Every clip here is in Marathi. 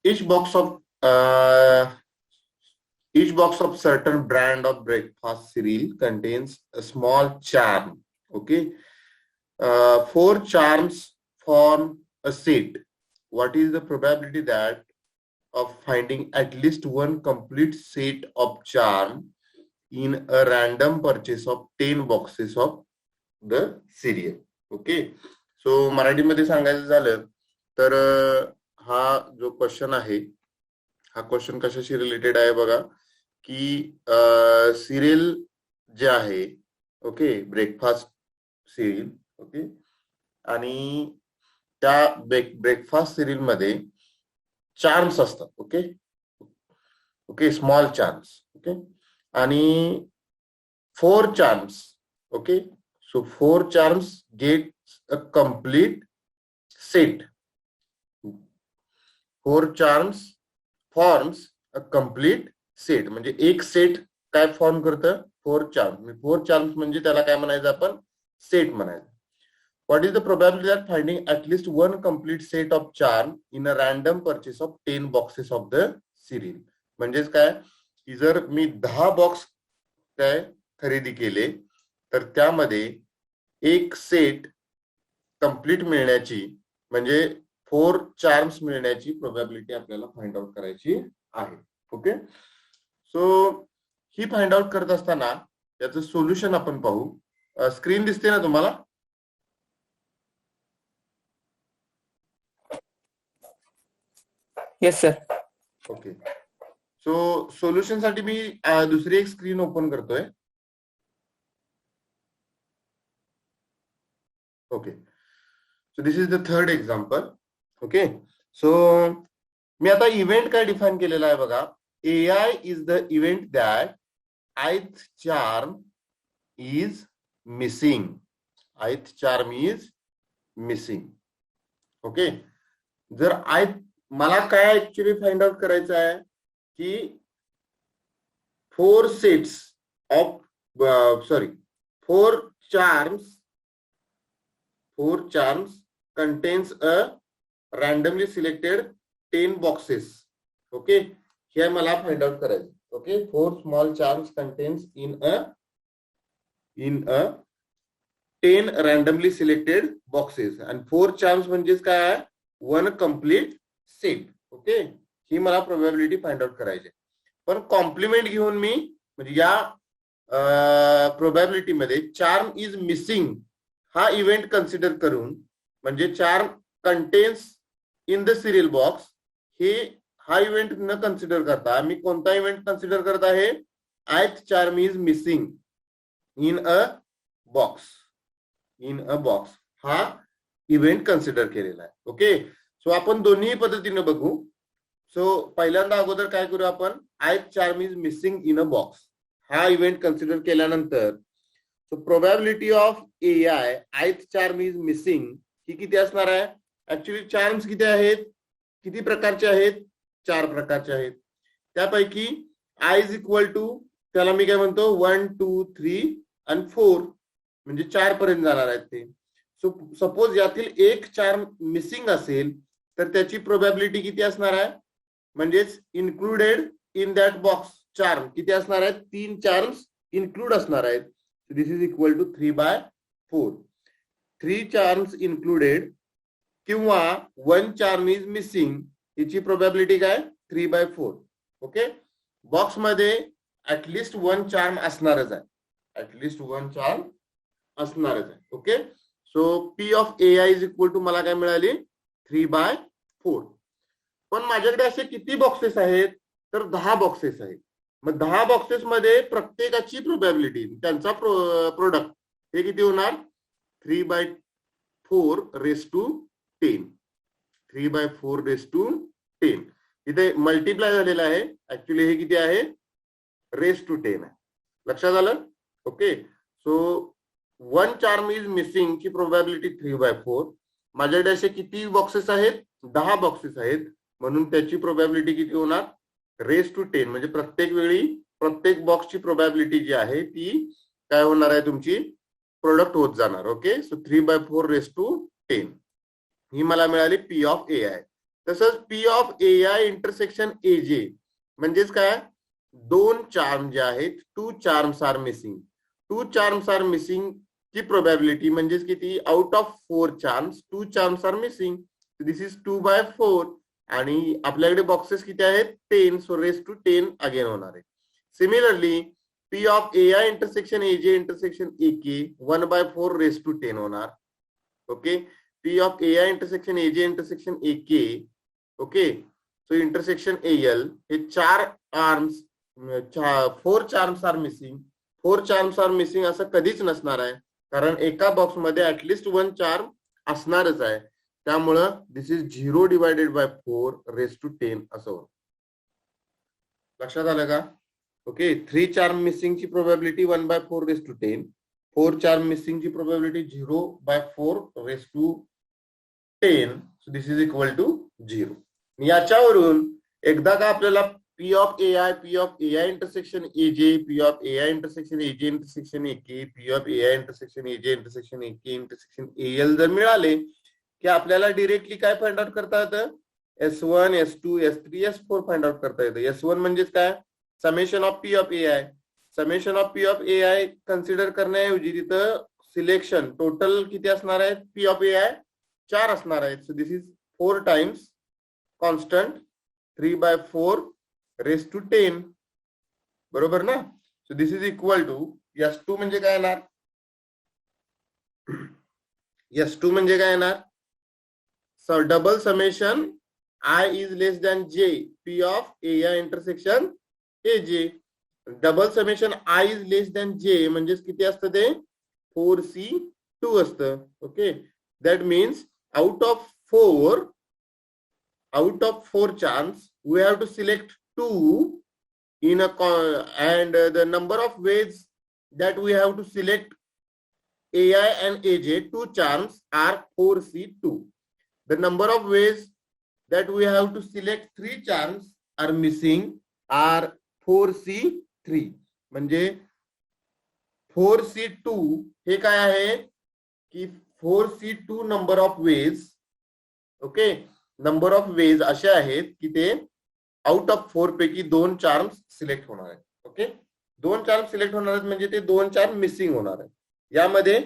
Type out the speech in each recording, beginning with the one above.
each box of certain brand of breakfast cereal contains a small charm. Okay, four charms form a set. What is the probability that of finding at least one complete set of charm in a random purchase of 10 boxes of the cereal? Okay, so मराठीमध्ये सांगायचं झालं तर हा जो क्वेश्चन आहे, हा क्वेश्चन कशाशी रिलेटेड आहे बघा, की सिरियल जे आहे, ओके, ब्रेकफास्ट सिरियल, ओके, आणि त्या ब्रेकफास्ट सिरियल मध्ये चार्म्स असतात. Okay okay, small charms. Okay, आणि 4 charms. Okay, so 4 charms get a complete set. 4 charms forms a complete set. म्हणजे एक सेट काय फॉर्म करतं? 4 charms. 4 charms म्हणजे त्याला काय म्हणायचं आपण? सेट म्हणायचं. What is the probability that finding at least one complete set of charm in a random purchase of 10 boxes of the cereal? म्हणजेच काय की जर मी 10 बॉक्स काय खरेदी केले तर त्यामध्ये एक सेट कंप्लीट मिळण्याची म्हणजे 4 चार्म्स मिळण्याची प्रोबॅबिलिटी आपल्याला फाइंड आउट करायची आहे. ओके, सो ही फाइंड आउट करत असताना याचं सोल्युशन आपण पाहू. स्क्रीन दिसते ना तुम्हाला? Yes sir. Okay, so solution साठी मी दुसरी एक स्क्रीन ओपन करतोय. Okay, so this is the third example. Okay, so मी आता इव्हेंट काय डिफाईन केलेला आहे बघा. AI is the event that ith charm is missing. ith charm is missing. Okay, जर मला काय ऍक्च्युली फाइंड आउट करायचं आहे की 4 sets of 4 charms contains a randomly selected 10 boxes. Okay, हे मला फाइंड आउट करायचं. Okay, 4 small charms contains in a 10 randomly selected boxes and 4 charms म्हणजेच काय आहे? 1 complete set. ओके, ही मला प्रोबॅबिलिटी फाइंड आउट करायची. पण कॉम्प्लिमेंट घेऊन मी म्हणजे या प्रोबॅबिलिटी मध्ये चार्म इज मिसिंग हा इव्हेंट कन्सिडर करून म्हणजे charm contains in the serial box हे हा इव्हेंट न कन्सिडर करता मी कोणता इव्हेंट कन्सिडर करत आहे? ith charm is missing in a box. हा इव्हेंट कन्सिडर केलेला आहे. ओके, सो आपण दोन्ही पद्धतीने बघू. सो पहिल्यांदा अगोदर काय करू आपण? ith charm is missing in a box हा इव्हेंट कन्सिडर केल्यानंतर so probability of AI ith charm is missing ही किती असणार आहे? ऍक्च्युली चार्म्स किती आहेत? किती प्रकारचे आहेत? 4 प्रकारचे आहेत. त्यापैकी I इज इक्वल टू त्याला मी काय म्हणतो 1 2 3 आणि 4 म्हणजे 4 पर्यंत जाणार आहेत ते. सो सपोज यातील एक चार्म मिसिंग असेल तर त्याची प्रोबॅबिलिटी किती असणार आहे? म्हणजेच included in that box charm किती असणार आहेत? 3 चार्म्स इन्क्लूड असणार आहेत. This is equal to 3/4. 3 charms included किंवा 1 चार्म इज मिसिंग याची प्रोबॅबिलिटी काय? 3/4. ओके, बॉक्स मध्ये ऍटलिस्ट 1 चार्म असणारच आहे. Okay, so P of AI is equal to मला काय मिळाली? 3/4. पण माझ्याकडे असे किती बॉक्सेस आहेत? तर 10 बॉक्सेस आहेत. मग 10 बॉक्सेस मध्ये प्रत्येकाची प्रोबॅबिलिटी त्यांचा प्रोडक्ट हे किती होणार? 3/4 रेस टू 10. 3/4 रेस टू 10 इथे मल्टिप्लाय झालेला आहे. ऍक्च्युली हे किती आहे? रेस टू 10 आहे. लक्षात आलं? Okay, so 1 charm is missing ची प्रोबॅबिलिटी 3/4. माझ्याकडे असे किती बॉक्सेस आहेत? 10 बॉक्सेस आहेत. म्हणून त्याची प्रोबॅबिलिटी किती होणार? Raise to 10. म्हणजे प्रत्येक वेळी प्रत्येक बॉक्सची प्रोबॅबिलिटी जी आहे ती काय होणार आहे? तुमची प्रोडक्ट होत जाणार. ओके, सो 3/4 रेस टू 10 ही मला मिळाली P ऑफ AI. तसंच P of A I intersection A J म्हणजेच काय, दोन चार्म जे आहेत, two charms are missing. Two charms are missing ची प्रोबॅबिलिटी म्हणजेच किती, out of 4 charms 2 charms are missing. This is 2/4 आणि आपल्याकडे बॉक्सेस किती आहेत, 10. सो रेस टू 10 अगेन होणार आहे. Similarly P of A I intersection A J intersection A K 1/4 raise to 10 होणार. Okay, P of A I intersection A J intersection A K. Okay, so intersection A L हे 4 arms 4 charms are missing. 4 charms are missing असं कधीच नसणार आहे, कारण एका बॉक्स मध्ये ऍटलिस्ट 1 चार्म असणारच आहे. त्यामुळं दिस इज 0/4 रेस टू 10 असं होतं. लक्षात आलं का? ओके, 3 चार्म मिसिंग ची probability 1/4 raise to 10. 4 charm missing ची probability 0/4 raise to 10. So this is equal to 0. याच्यावरून एकदा का आपल्याला P of A I intersection A J, P of A I intersection A J intersection A K, P of A I intersection A J intersection A K intersection A L जर मिळाले की आपल्याला डिरेक्टली काय फाइंड आउट करता येतं, S1 S2 S3 S4 find out करता येतं. S1 म्हणजेच काय, summation of P of A I. Summation of P of A I consider करण्याऐवजी तिथं सिलेक्शन टोटल किती असणार आहे, पी ऑफ ए आय 4 असणार आहेत. So this is 4 times constant 3/4 raise to 10. बरोबर ना? So this is equal to S2 म्हणजे काय येणार, S2 म्हणजे काय येणार, so double summation I is less than J P of A I intersection A J. Double summation I is less than J म्हणजेच किती असतं ते, 4C2 असतं. Okay, that means out of 4 charms we have to select 2 in a and the number of ways that we have to select AI and AJ 2 charms are 4C2. The number of ways that we have to select 3 charms are missing are 4C3. म्हणजे 4C2 हे काय आहे की 4C2 number of veg. Okay, number of veg असे आहेत की ते आउट ऑफ 4 पैकी 2 चार्म्स सिलेक्ट होणार आहेत. ओके, 2 चार्म्स सिलेक्ट होणार आहेत म्हणजे ते 2 चार्म मिसिंग होणार आहेत. यामध्ये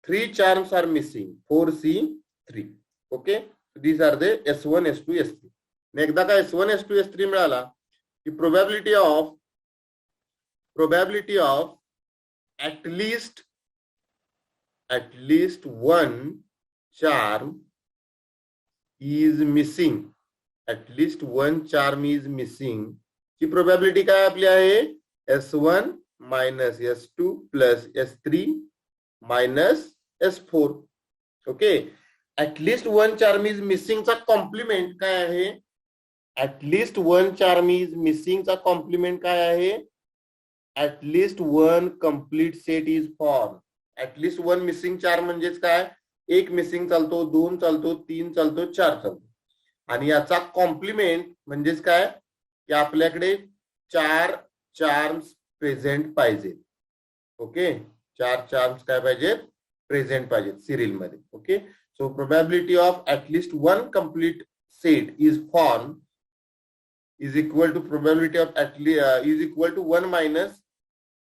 3 charms are missing 4C3. Okay, these are the S1 S2 S3. एकदा का S1 S2 S3 मिळाला की probability of at least 1 charm is missing, at least 1 charm is missing ची प्रोबॅबिलिटी काय आपली आहे, S1 minus S2 plus S3 minus S4. Okay, at least 1 charm is missing चा कॉम्प्लिमेंट काय आहे, at least 1 charm is missing चा कॉम्प्लिमेंट काय आहे, at least 1 complete set is formed. at least 1 missing charm म्हणजेच काय, 1 मिसिंग चालतो, 2 चालतो, 3 चालतो, 4 चालतो. आणि याचा कॉम्प्लिमेंट म्हणजेच काय की आपल्याकडे 4 चार्म्स प्रेझेंट पाहिजेत. ओके, 4 चार्म्स काय पाहिजेत, प्रेझेंट पाहिजेत सिरियल मध्ये. Okay, so probability of at least 1 complete set is form is equal to probability of is equal to 1 minus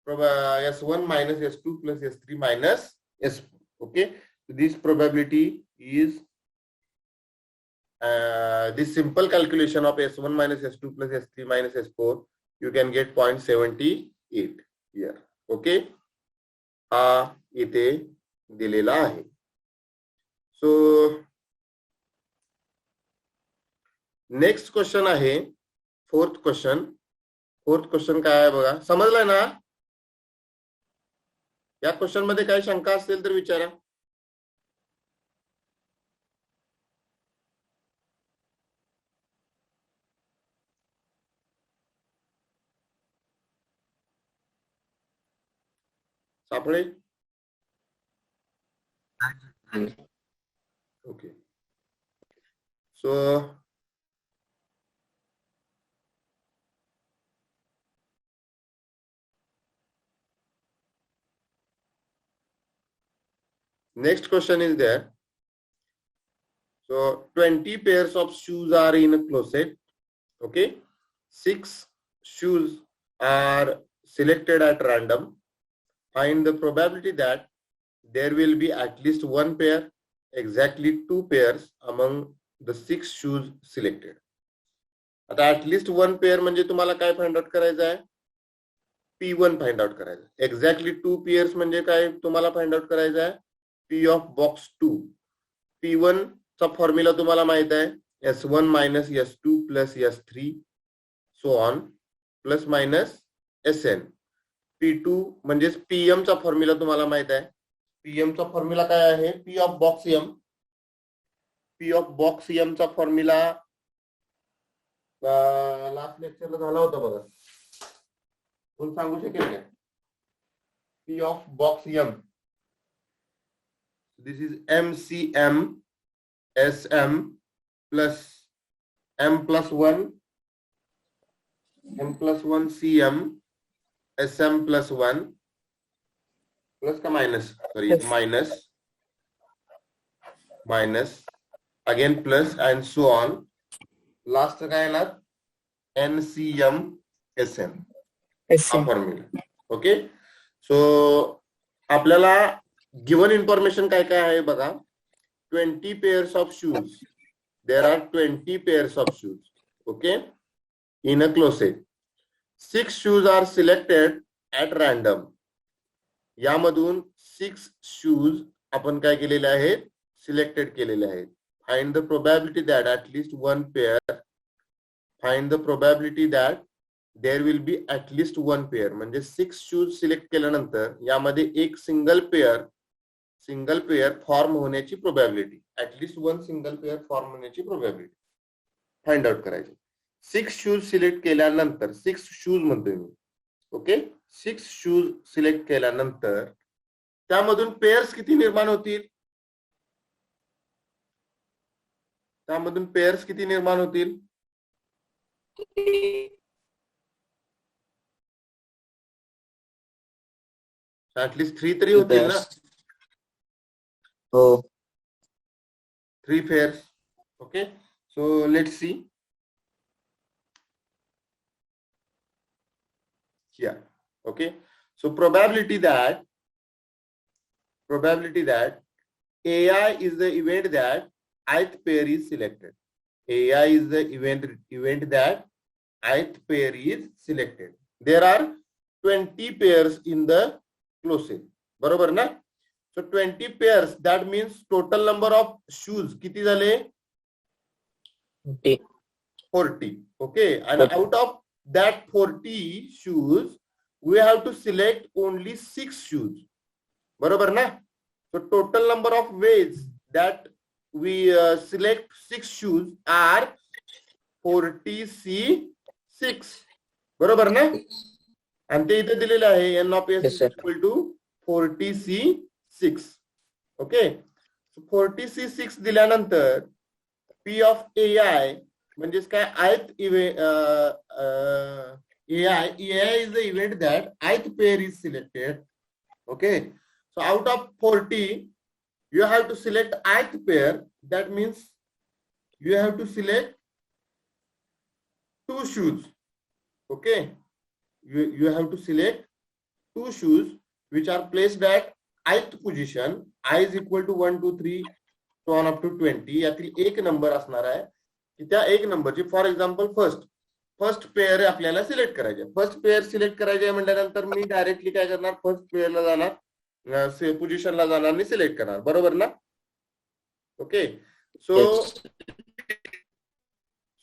S1 minus S2 plus S3 minus S4. Okay, so this probability is this simple calculation of S1 minus S2 plus S3 minus S4 you can get 0.78 here. Okay, हा इथे दिलेला आहे. सो नेक्स्ट क्वेश्चन आहे फोर्थ क्वेश्चन काय आहे बघा, समजलाय ना? या क्वेश्चन मध्ये काही शंका असतील तर विचारा. सापळे? Okay, so next question is there. So 20 pairs of shoes are in a closet. Okay, 6 shoes are selected at random. Find the probability that there will be at least one pair, exactly 2 pairs among the 6 shoes selected. आता at least one pair म्हणजे तुम्हाला काय फाइंड आउट करायचं आहे? P1 फाइंड आउट करायचं. एक्झॅक्टली 2 पेअर्स म्हणजे काय तुम्हाला फाइंड आउट करायचं आहे? P of box 2. P1 चा फॉर्म्युला तुम्हाला माहित आहे, S1 minus S2 plus S3 so on plus minus SN. P2 म्हणजे PM चा फॉर्म्युला तुम्हाला माहित आहे. PM चा फॉर्म्युला काय आहे? P of box M. P of box M चा फॉर्म्युला लास्ट लेक्चरला झाला होता बघा. कोण सांगू शकेल का? P of box M. This is MCM SM plus M plus 1 CM SM plus 1 plus का minus, sorry, yes. minus again plus and so on. Last काय येणार? NCM SM formula. Okay, so आपल्याला गिवन इन्फॉर्मेशन काय काय आहे बघा. 20 pairs of shoes. There are 20 pairs of shoes. Okay, in a closet. 6 shoes are selected at random. यामधून 6 shoes आपण काय केलेले आहेत? सिलेक्टेड केलेले आहेत. Find the probability that at least one pair. Find the probability that there will be at least one pair. म्हणजे 6 shoes सिलेक्ट केल्यानंतर यामध्ये एक सिंगल पेअर फॉर्म होण्याची probability, at least one single pair form होण्याची प्रोबॅबिलिटी फाइंड आउट करायची. 6 शूज सिलेक्ट केल्यानंतर, 6 शूज म्हणतोय मी. ओके, 6 शूज सिलेक्ट केल्यानंतर त्यामधून पेअर्स किती निर्माण होतील? त्यामधून पेअर्स किती निर्माण होतील? ऍटलीस्ट 3 तरी होतील ना. Oh. 3 pairs. Okay, so let's see. Yeah. Okay, so probability that AI is the event that ith pair is selected. AI is the event that ith pair is selected. There are 20 pairs in the closet. बरोबर ना? So 20 pairs, that means total number of shoes किती झाले? 40. Okay, and out of that 40 shoes we have to select only 6 shoes. बरोबर ना? So total number of ways that we select 6 shoes are 40C6. बरोबर ना? आणि ते इथे दिलेलं आहे n of s is equal to 40C6. Okay, 40C6 दिल्यानंतर P of AI म्हणजेच काय? AI is the event that ith pair is selected. Okay, so out of 40 you have to select ith pair. That means you have to select 2 shoes. Okay, you have to select 2 shoes which are placed at ith position. I is equal to 1 2 3 so on up to 20. यातील एक नंबर असणार आहे की त्या एक नंबरची, फॉर एक्झाम्पल फर्स्ट पेअर आपल्याला सिलेक्ट करायचे. फर्स्ट पेअर सिलेक्ट करायचे म्हटल्यानंतर मी डायरेक्टली काय करणार? फर्स्ट पेअरला जाणार, पोझिशनला जाणार आणि सिलेक्ट करणार. बरोबर ना? Okay,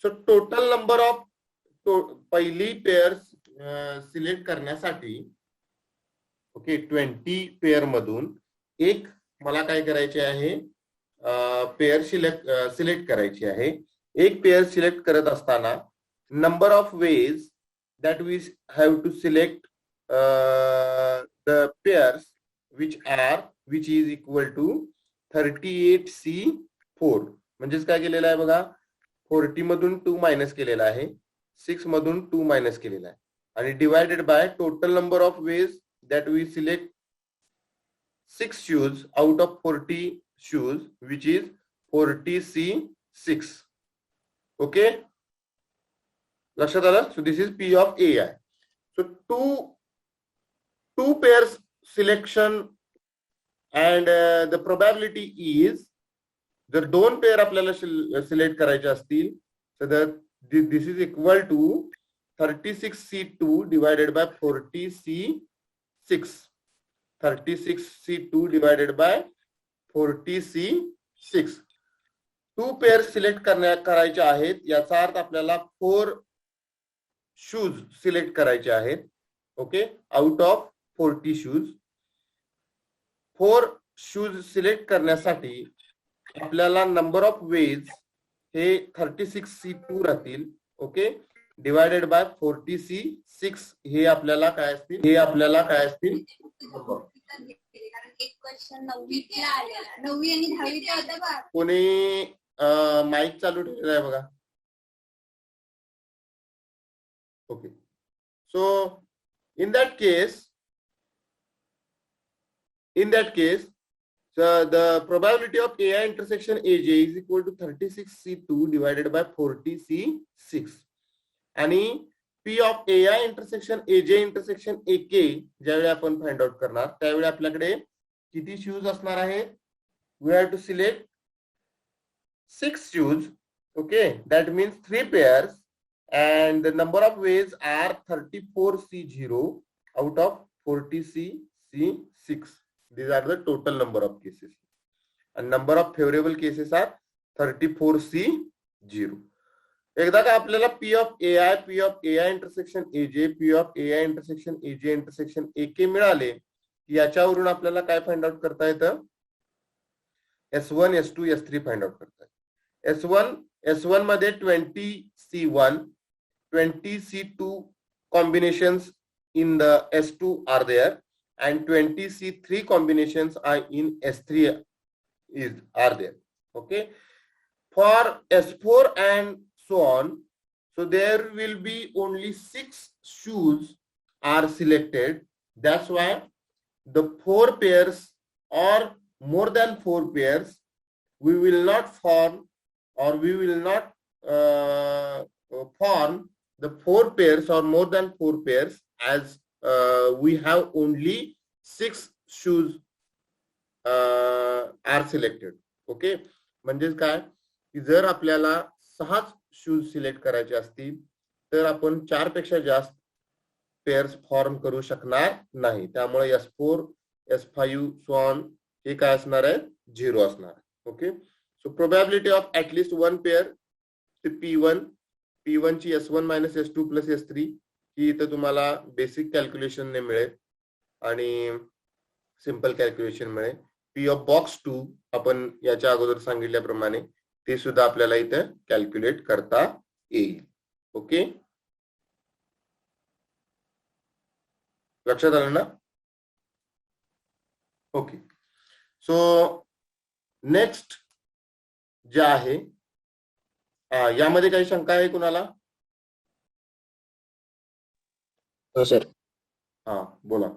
so total number of पहिली पेअर सिलेक्ट करण्यासाठी, ओके, 20 पेअर मधून एक मला काय करायचे आहे? पेअर सिलेक्ट करायची आहे. एक पेअर सिलेक्ट करत असताना number of ways that we have to select the pairs which is equal to 38C4. म्हणजेच काय केलेलं आहे बघा? 40 मधून 2 मायनस केलेला आहे, 6 मधून 2 मायनस केलेला आहे आणि divided by total number of veg that we select 6 shoes out of 40 shoes, which is 40C6. Okay, लक्षात आलं? So this is P of AI. So two pairs selection and the probability is, जर दोन पेअर आपल्याला सिलेक्ट करायचे असतील तर this is equal to 36C2 divided by 40C6. 36C2 divided by 40C6. Two pair select करायचे आहेत, याचा अर्थ आपल्याला 4 शूज सिलेक्ट करायचे आहेत. Okay, out of 40 shoes. 4 shoes select करण्यासाठी आपल्याला नंबर ऑफ वेज हे 36C2 राहतील. ओके, डिवायडेड बाय 40C6 हे आपल्याला काय असतील? एक क्वेश्चन 9वीतला आलेला, 9वी आणि 10वीचा होता बघा. कोणी माईक चालू ठेवलेला आहे बघा. Okay, so in that case the probability of AI intersection AJ is equal to 36C2 divided by 40C6. आणि P of AI intersection AJ intersection AK ज्यावेळी आपण फाइंड आउट करणार त्यावेळी आपल्याकडे किती शूज असणार आहे? We have to select 6 shoes. Okay, that means 3 pairs and the number of ways are 34C0 out of 40C6. These are the total number of cases and number of favorable cases are 34C0. एकदा का आपल्याला P of AI intersection AJ, P of AI intersection AJ intersection AK मिळाले, याच्यावरून आपल्याला काय फाइंड आउट करता येतं? S1, S2, S3 find out करता येतं. S1 मध्ये 20C1, 20C2 combinations in the S2 are there and 20C3 combinations are in S3 are there. Okay, for S4 and so on, so there will be only 6 shoes are selected. That's why the 4 pairs or more than 4 pairs we will not form, or we will not form the 4 pairs or more than 4 pairs as we have only 6 shoes are selected. Okay, म्हणजे काय की जर आपल्याला 6 शूज सिलेक्ट करायचे असतील तर आपण 4 पेक्षा जास्त पेअर्स फॉर्म करू शकणार नाही. त्यामुळे S4, S5 सो ऑन हे काय असणार आहे? 0 असणार आहे. Okay, so probability of at least 1 pair P1 ची S1 minus S2 plus S3 ही इथं तुम्हाला बेसिक कॅल्क्युलेशन ने मिळेल आणि सिंपल कॅल्क्युलेशन मिळेल. P ऑफ बॉक्स 2 आपण याच्या अगोदर सांगितल्याप्रमाणे ते सुद्धा आपल्याला इथं कॅल्क्युलेट करता येईल. ओके, लक्षात आलं ना? ओके, सो नेक्स्ट जे आहे यामध्ये काही शंका आहे कुणाला? हो सर. हा, बोला.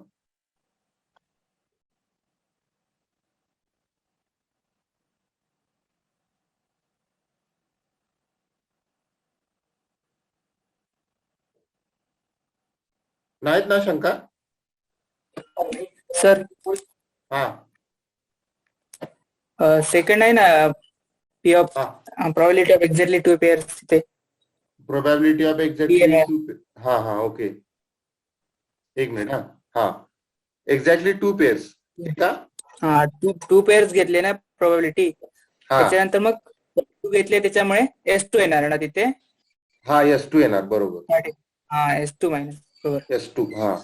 नाहीत ना शंका? सर हा, सेकंड आहे ना, P of probability of exactly 2 pairs ते प्रोबॅबिलिटी ऑफ एक्झॅक्टली हा हा ओके, एक मिनिट. हा एक्झॅक्टली 2 पेअर्स का? हा, 2 pairs घेतले ना प्रोबॅबिलिटी, त्याच्यानंतर मग 2 घेतले त्याच्यामुळे S2 येणार ना तिथे. हा, S2 येणार, बरोबर. हा, S2 मायनस, बरोबर, S2. हा,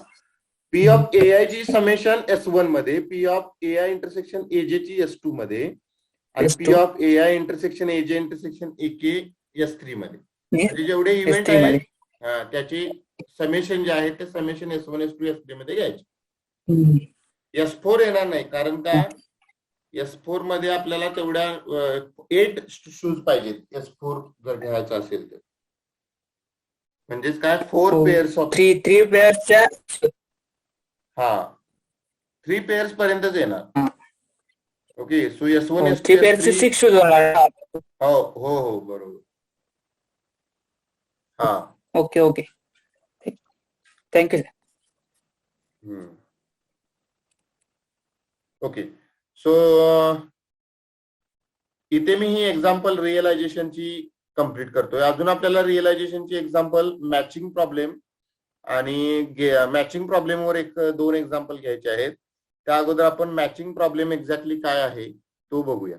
P ऑफ AI ची समेशन S1 मध्ये, P of AI intersection AJ ची S2 मध्ये आणि P of AI intersection AJ intersection AK S3 मध्ये. म्हणजे जेवढे इव्हेंट आहेत त्याची समेशन जे आहे ते समेशन S1, S2, S3 मध्ये घ्यायचे. S4 येणार नाही, कारण का S4 मध्ये आपल्याला तेवढ्या 8 शूज पाहिजेत S4 जर घ्यायचा असेल तर. म्हणजेच काय 4 पेअर्स ऑफ 3 पेअर्सच्या, हा 3 पेअर्स पर्यंतच येणार. ओके सो S1 थ्री पेअर्सचे S3 6 शूज होणार. हो हो हो बरोबर. हा okay okay thank you sir. Okay so इथे मी ही एक्झाम्पल रिअलायझेशनची कम्प्लीट करतोय. अजून आपल्याला रिअलायझेशनची एक्झाम्पल मॅचिंग प्रॉब्लेम आणि मॅचिंग प्रॉब्लेमवर 2 एक्झाम्पल घ्यायचे आहेत. त्या अगोदर आपण मॅचिंग प्रॉब्लेम एक्झॅक्टली काय आहे तो बघूया.